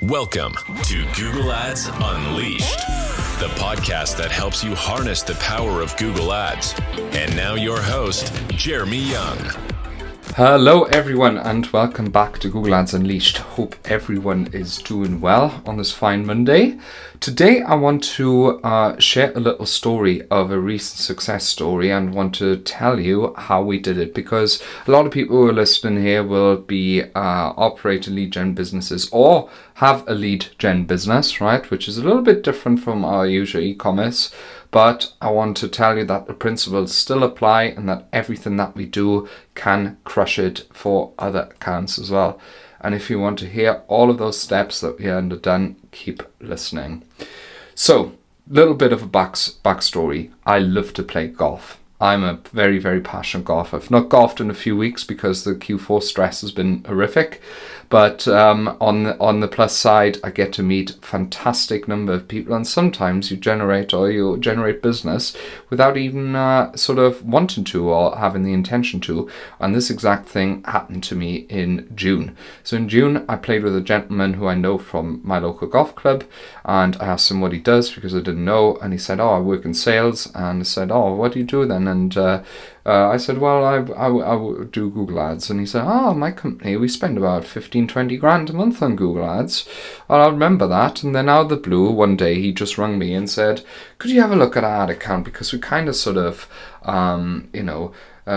Welcome to Google Ads Unleashed, the podcast that helps you harness the power of Google Ads. And now your host, Jeremy Young. Hello everyone and welcome back to Google Ads Unleashed. Hope everyone is doing well on this fine Monday. Today I want to share a little story of a recent success story and want to tell you how we did it, because a lot of people who are listening here will be operating lead gen businesses or have a lead gen business, right? Which is a little bit different from our usual e-commerce. But I want to tell you that the principles still apply and that everything that we do can crush it for other accounts as well. And if you want to hear all of those steps that we underdone, keep listening. So, little bit of a backstory. I love to play golf. I'm a very, very passionate golfer. I've not golfed in a few weeks because the Q4 stress has been horrific. But on the plus side, I get to meet a fantastic number of people, and sometimes you generate business without even sort of wanting to or having the intention to. And this exact thing happened to me in June. So in June, I played with a gentleman who I know from my local golf club, and I asked him what he does because I didn't know, and he said, "Oh, I work in sales." And I said, "Oh, what do you do then?" And I said, "Well, I do Google Ads." And he said, "My company, we spend about 15-20 grand a month on Google Ads." And I remember that. And then out of the blue, one day he just rang me and said, "Could you have a look at our ad account? Because we kind of sort of,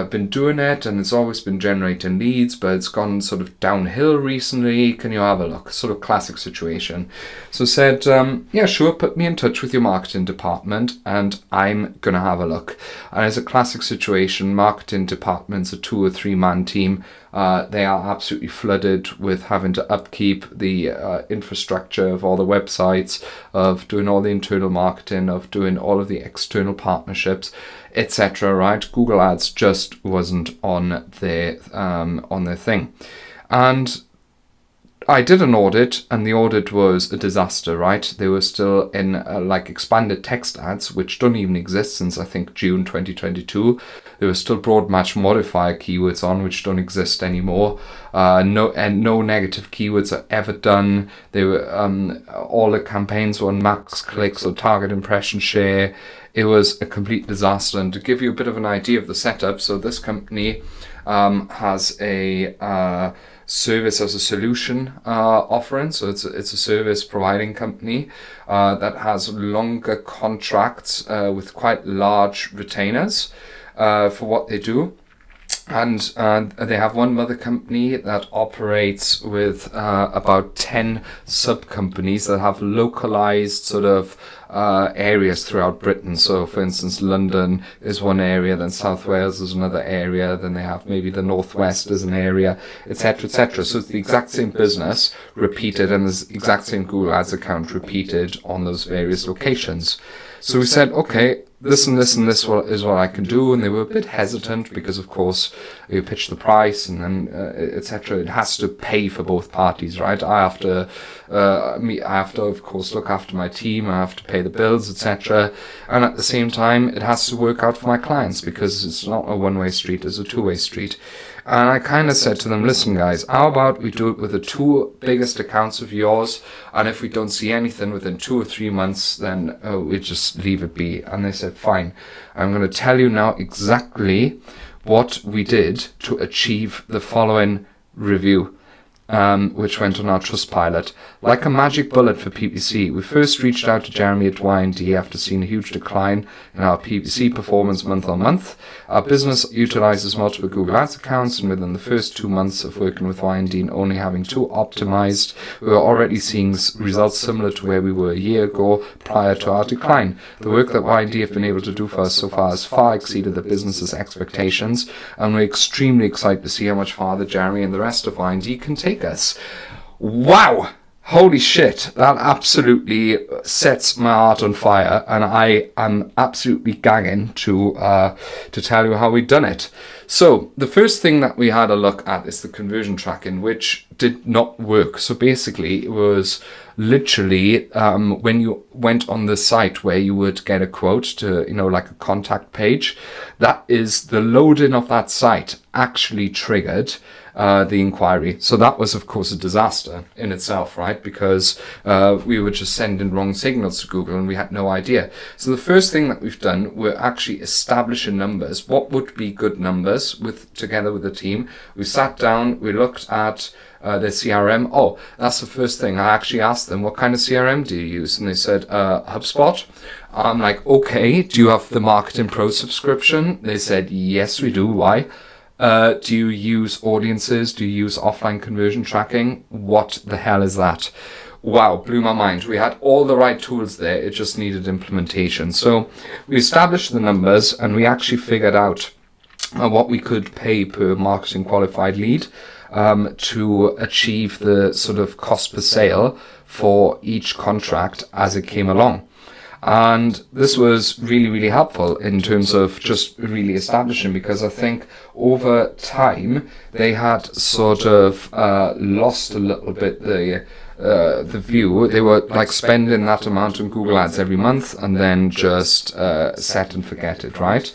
been doing it and it's always been generating leads, but it's gone sort of downhill recently. Can you have a look?" Sort of classic situation. So I said, "Yeah, sure, put me in touch with your marketing department and I'm going to have a look." And it's a classic situation. Marketing department's a 2 or 3 man team. They are absolutely flooded with having to upkeep the infrastructure of all the websites, of doing all the internal marketing, of doing all of the external partnerships, etc. Right? Google Ads just wasn't on their thing, and I did an audit, and the audit was a disaster, right? They were still in expanded text ads, which don't even exist since I think June 2022. There were still broad match modifier keywords on, which don't exist anymore. No negative keywords are ever done. They were all the campaigns were on max clicks or target impression share. It was a complete disaster. And to give you a bit of an idea of the setup, so this company has a service as a solution offering. So it's a service providing company that has longer contracts with quite large retainers for what they do. And they have one mother company that operates with about 10 sub-companies that have localized sort of areas throughout Britain. So, for instance, London is one area, then South Wales is another area, then they have maybe the Northwest as an area, etc., etc. So it's the exact same business repeated, and the exact same Google Ads account repeated on those various locations. So we said, okay, this and this and this is what I can do. And they were a bit hesitant because, of course, you pitch the price and then etc. It has to pay for both parties, right? I have to, of course, look after my team. I have to pay the bills, etc. And at the same time, it has to work out for my clients because it's not a one-way street; it's a two-way street. And I kind of said to them, "Listen, guys, how about we do it with the 2 biggest accounts of yours, and if we don't see anything within 2 or 3 months, then we just leave it be." And they said, "Fine. I'm going to tell you now exactly what we did to achieve the following review." Which went on our Trustpilot. Like a magic bullet for PPC, we first reached out to Jeremy at Y&D after seeing a huge decline in our PPC performance month on month. Our business utilizes multiple Google Ads accounts, and within the first 2 months of working with Y&D and only having 2 optimized, we were already seeing results similar to where we were a year ago prior to our decline. The work that Y&D have been able to do for us so far has far exceeded the business's expectations, and we're extremely excited to see how much farther Jeremy and the rest of Y&D can take us. Wow! Holy shit, that absolutely sets my heart on fire, and I am absolutely gagging to tell you how we've done it. So the first thing that we had a look at is the conversion tracking, which did not work. So basically it was literally when you went on the site where you would get a quote to, like a contact page, that is the loading of that site actually triggered the inquiry. So that was, of course, a disaster in itself, right? Because we were just sending wrong signals to Google and we had no idea. So the first thing that we've done, we're actually establishing numbers. What would be good numbers together with the team? We sat down, we looked at their CRM. Oh, that's the first thing. I actually asked them, what kind of CRM do you use? And they said, HubSpot. I'm like, okay, do you have the Marketing Pro subscription? They said, yes, we do. Why? Do you use audiences? Do you use offline conversion tracking? What the hell is that? Wow, blew my mind. We had all the right tools there. It just needed implementation. So we established the numbers and we actually figured out what we could pay per marketing qualified lead to achieve the sort of cost per sale for each contract as it came along. And this was really, really helpful in terms of just really establishing, because I think over time they had sort of lost a little bit the view. They were like spending that amount on Google Ads every month and then just set and forget it, right?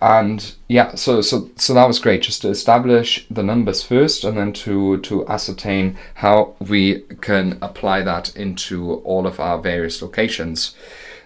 And yeah, so that was great, just to establish the numbers first and then to ascertain how we can apply that into all of our various locations.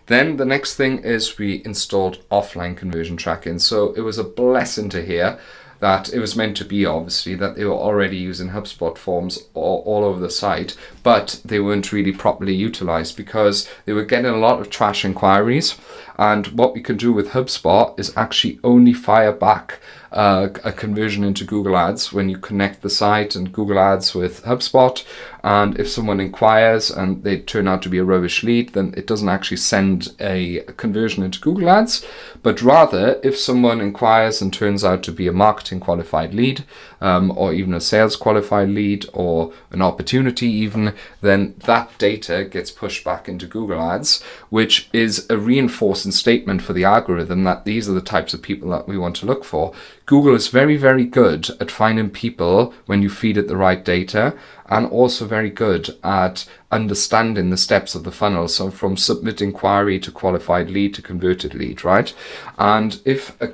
Then the next thing is we installed offline conversion tracking. So it was a blessing to hear that it was meant to be, obviously, that they were already using HubSpot forms all over the site, but they weren't really properly utilized because they were getting a lot of trash inquiries. And what we can do with HubSpot is actually only fire back a conversion into Google Ads when you connect the site and Google Ads with HubSpot. And if someone inquires and they turn out to be a rubbish lead, then it doesn't actually send a conversion into Google Ads, but rather if someone inquires and turns out to be a marketing qualified lead, or even a sales qualified lead, or an opportunity even, then that data gets pushed back into Google Ads, which is a reinforcing statement for the algorithm that these are the types of people that we want to look for. Google is very, very good at finding people when you feed it the right data, and also very good at understanding the steps of the funnel. So from submit inquiry to qualified lead to converted lead, right? And if a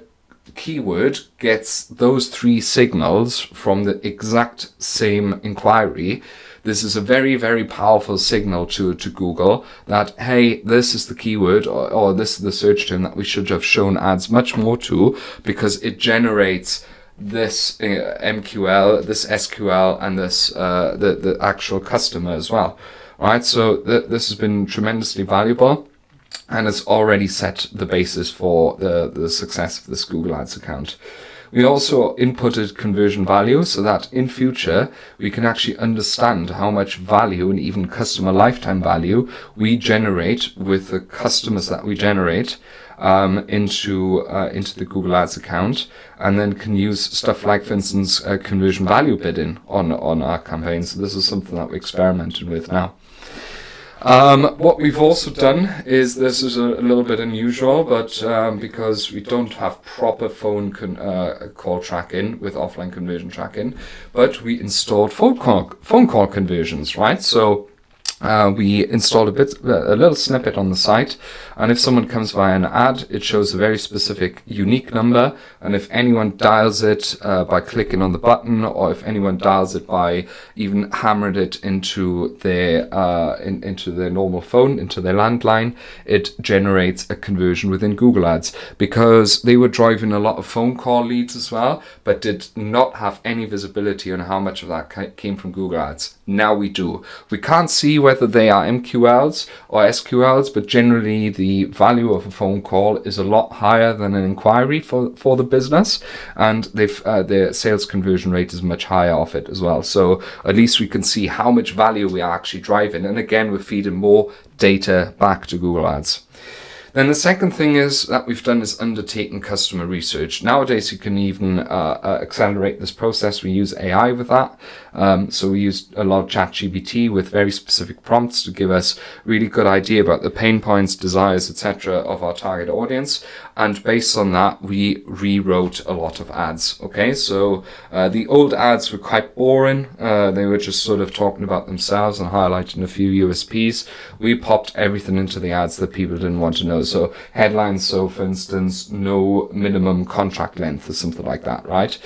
keyword gets those three signals from the exact same inquiry, this is a very, very powerful signal to Google that, hey, this is the keyword or this is the search term that we should have shown ads much more to, because it generates this MQL, this SQL, and this the actual customer as well. All right, so this has been tremendously valuable, and it's already set the basis for the success of this Google Ads account. We also inputted conversion value so that in future we can actually understand how much value and even customer lifetime value we generate with the customers that we generate into the Google Ads account, and then can use stuff like, for instance, conversion value bidding on our campaigns. So this is something that we're experimenting with now. What we've also done is, this is a little bit unusual, but because we don't have proper phone call tracking with offline conversion tracking, but we installed phone call conversions, right? So we installed a little snippet on the site, and if someone comes via an ad, it shows a very specific unique number, and if anyone dials it by clicking on the button, or if anyone dials it by even hammering it into their into their normal phone, into their landline, it generates a conversion within Google Ads, because they were driving a lot of phone call leads as well, but did not have any visibility on how much of that came from Google Ads. Now we do. We can't see whether they are MQLs or SQLs, but generally the value of a phone call is a lot higher than an inquiry for the business, and their sales conversion rate is much higher off it as well. So at least we can see how much value we are actually driving, and again, we're feeding more data back to Google Ads. Then the second thing is that we've done is undertaken customer research. Nowadays, you can even accelerate this process. We use AI with that. So we used a lot of ChatGPT with very specific prompts to give us really good idea about the pain points, desires, etc. of our target audience. And based on that, we rewrote a lot of ads. Okay, so the old ads were quite boring. They were just sort of talking about themselves and highlighting a few USPs. We popped everything into the ads that people didn't want to know. So headlines, so for instance, no minimum contract length or something like that, right?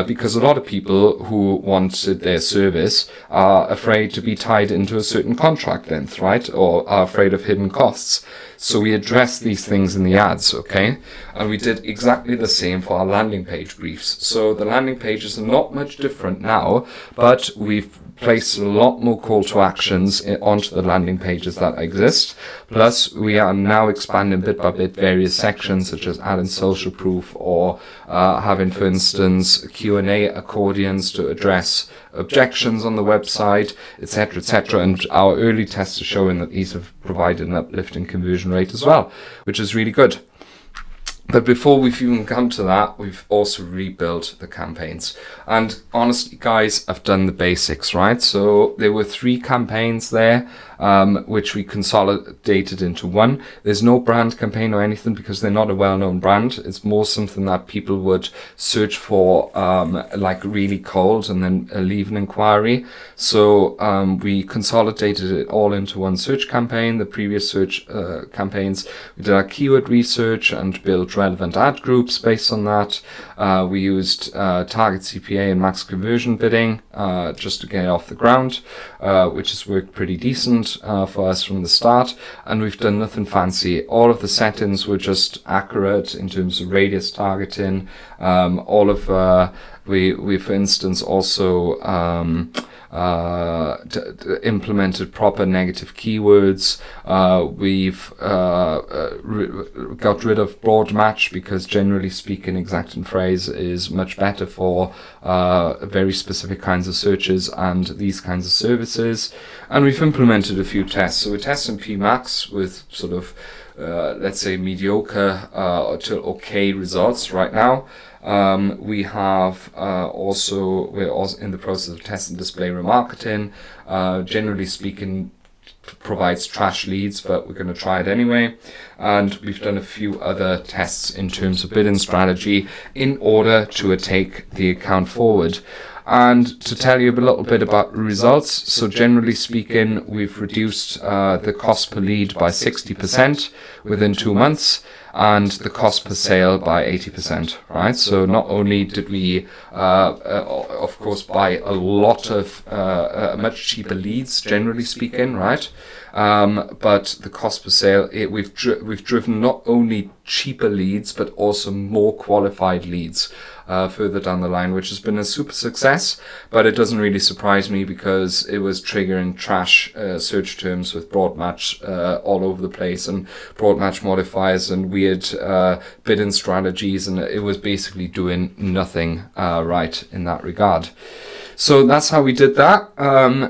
Because a lot of people who wanted their service are afraid to be tied into a certain contract length, right? Or are afraid of hidden costs. So we addressed these things in the ads, okay? And we did exactly the same for our landing page briefs. So the landing pages are not much different now, but we've placed a lot more call to actions onto the landing pages that exist. Plus, we are now expanding bit by bit various sections, such as adding social proof or having, for instance, Q&A accordions to address objections on the website, etc., etc. And our early tests are showing that these have provided an uplift in conversion rate as well, which is really good. But before we've even come to that, we've also rebuilt the campaigns. And honestly, guys, I've done the basics, right? So there were 3 campaigns there, which we consolidated into one. There's no brand campaign or anything because they're not a well-known brand. It's more something that people would search for, like really cold and then leave an inquiry. So we consolidated it all into one search campaign. The previous search campaigns, we did our keyword research and built relevant ad groups based on that. We used target CPA and max conversion bidding just to get it off the ground, which has worked pretty decent for us from the start. And we've done nothing fancy. All of the settings were just accurate in terms of radius targeting. We for instance also implemented proper negative keywords. We've got rid of broad match because generally speaking, exact and phrase is much better for very specific kinds of searches and these kinds of services. And we've implemented a few tests. So we're testing PMax with sort of let's say mediocre to okay results right now. We're also in the process of testing display remarketing. Generally speaking, provides trash leads, but we're going to try it anyway. And we've done a few other tests in terms of bidding strategy in order to take the account forward. And to tell you a little bit about results, so generally speaking, we've reduced the cost per lead by 60% within 2 months, and the cost per sale by 80%, right? So not only did we, of course, buy a lot of much cheaper leads, generally speaking, right? But the cost per sale, we've driven not only cheaper leads, but also more qualified leads further down the line, which has been a super success. But it doesn't really surprise me because it was triggering trash search terms with broad match all over the place, and broad match modifiers and weird bidding strategies, and it was basically doing nothing right in that regard. So that's how we did that.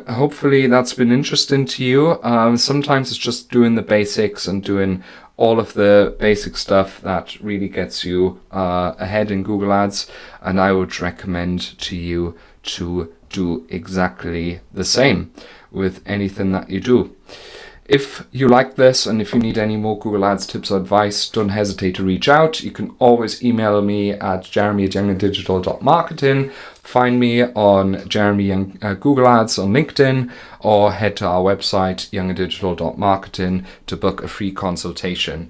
Hopefully that's been interesting to you. Sometimes it's just doing the basics and doing all of the basic stuff that really gets you ahead in Google Ads. And I would recommend to you to do exactly the same with anything that you do. If you like this and if you need any more Google Ads tips or advice, don't hesitate to reach out. You can always email me at jeremy@younganddigital.marketing. Find me on Jeremy Google Ads on LinkedIn, or head to our website, younganddigital.marketing, to book a free consultation.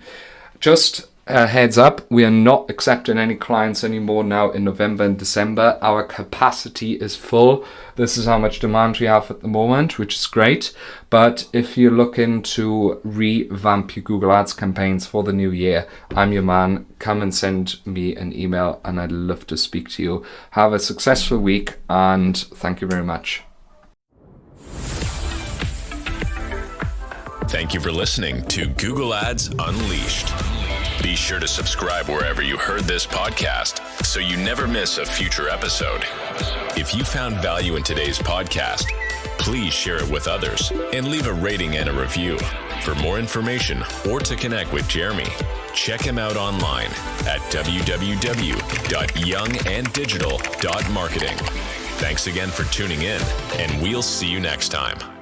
Just a heads up, we are not accepting any clients anymore now in November and December. Our capacity is full. This is how much demand we have at the moment, which is great. But if you're looking to revamp your Google Ads campaigns for the new year, I'm your man. Come and send me an email and I'd love to speak to you. Have a successful week and thank you very much. Thank you for listening to Google Ads Unleashed. Be sure to subscribe wherever you heard this podcast so you never miss a future episode. If you found value in today's podcast, please share it with others and leave a rating and a review. For more information or to connect with Jeremy, check him out online at www.younganddigital.marketing. Thanks again for tuning in, and we'll see you next time.